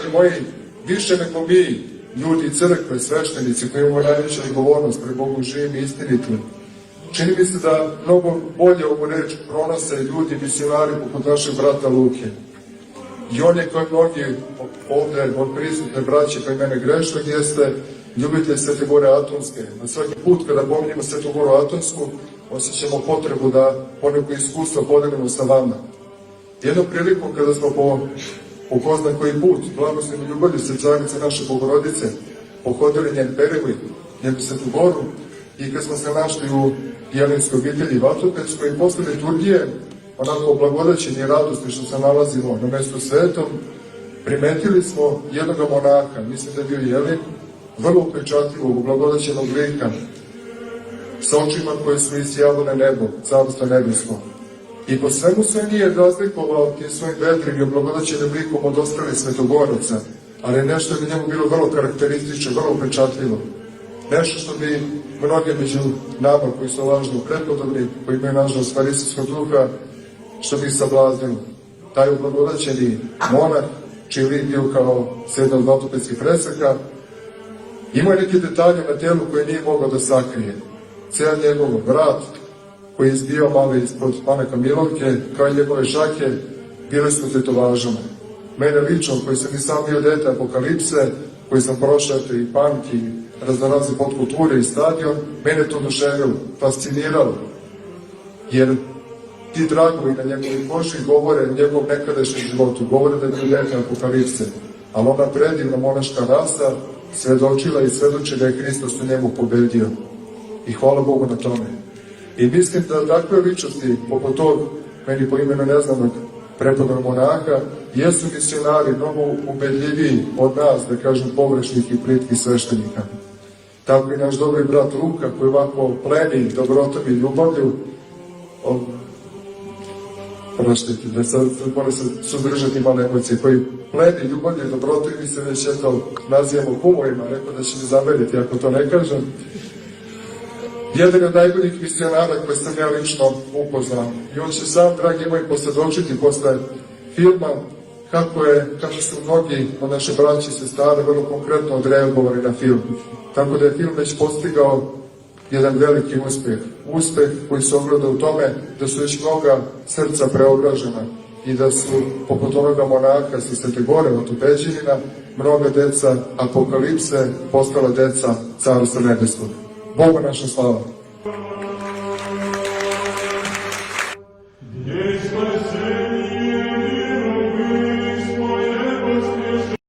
dragi moji, više nego mi, ljudi crkve, sveštenici koji imamo najveću odgovornost pred Bogom živim i istinitim. Čini mi se da mnogo bolje ovu reč pronose ljudi, misionari poput našeg brata Luke. I on je, kao mnogi ovde od prisutne braće koji mene grešnog jeste, ljubitelj Svete Gore Atonske. Na svaki put kada pominjemo Svetu Goru Atonsku, osjećamo potrebu da poneko iskustvo podelimo sa vama. Jednom prilikom kada smo po ko zna koji put, blagoslovenu ljubavlju Svetljarice naše Bogorodice, pohodili njen period, njenu Svetu Goru, i kad smo se našli u jelenskoj obitelji Vatopetskoj i posle liturgije, onako blagodaćeni i radosni što se nalazimo na mestu svetom, primetili smo jednog monaha, mislim da je bio Jelin, vrlo upečatljivog, blagodaćenog lika, sa očima koje su isjavile nebo, carstvo nebesko. I po svemu se nije razlikovao tim svojim vedrim i blagodaćenim likom od ostalih svetogoraca, ali nešto je njemu bilo vrlo karakteristično, vrlo upečatljivo. Nešto što bi mnogi među nama koji su lažno prepodobni, koji imaju nažalost farisejskog duha, što bi ih sablaznilo. Taj ublagodaćeni monah, čiji lik bio kao jedan od vatopetskih preseka, imao je neke detalje na telu koje nije mogao da sakrije. Cijel njegov vrat, koji je izbio malo ispod Manaka Milovke, kao i njegove šake, bile su tetovažama. Mene lično, koji sam i sam bio dete Apokalipse, koji sam prošao i punk i raznorazne podkulture i stadion, mene to oduševilo, fasciniralo. Jer ti dragovi na njegovoj koži govore o njegovom nekadašnjem životu, govore da je bio dete Apokalipse. Ali ona predivna monaška rasa svedočila i svedoči da je Hristos u njemu pobedio. I hvala Bogu na tome. I mislim da takve ličnosti, poput tog, meni po imenu neznanog prepodobnog monaha, jesu misionari mnogo ubedljiviji od nas, da kažem, površnih i plitkih sveštenika. Tako i naš dobri brat Luka, koji ovako pleni dobrotom i ljubavlju, proštite, da sad mora se suzdržati male emocije, koji pleni ljubavlju i dobrotom, i mi se već nazivamo kumovima, rekao da će mi zameriti ako to ne kažem. Jedan od najboljih misionara koje sam ja lično upoznao. I on će sam, dragi moji, posvjedočiti posle filma kako su mnogi od naše braće i sestara vrlo konkretno odreagovali na film. Tako da je film već postigao jedan veliki uspeh. Uspeh koji se ogleda u tome da su već mnoga srca preobražena i da su, poput onoga monaha sa Svete Gore od Ubeđenina, mnoga deca Apokalipse postala deca Carstva nebeskog. Bogu naša slava.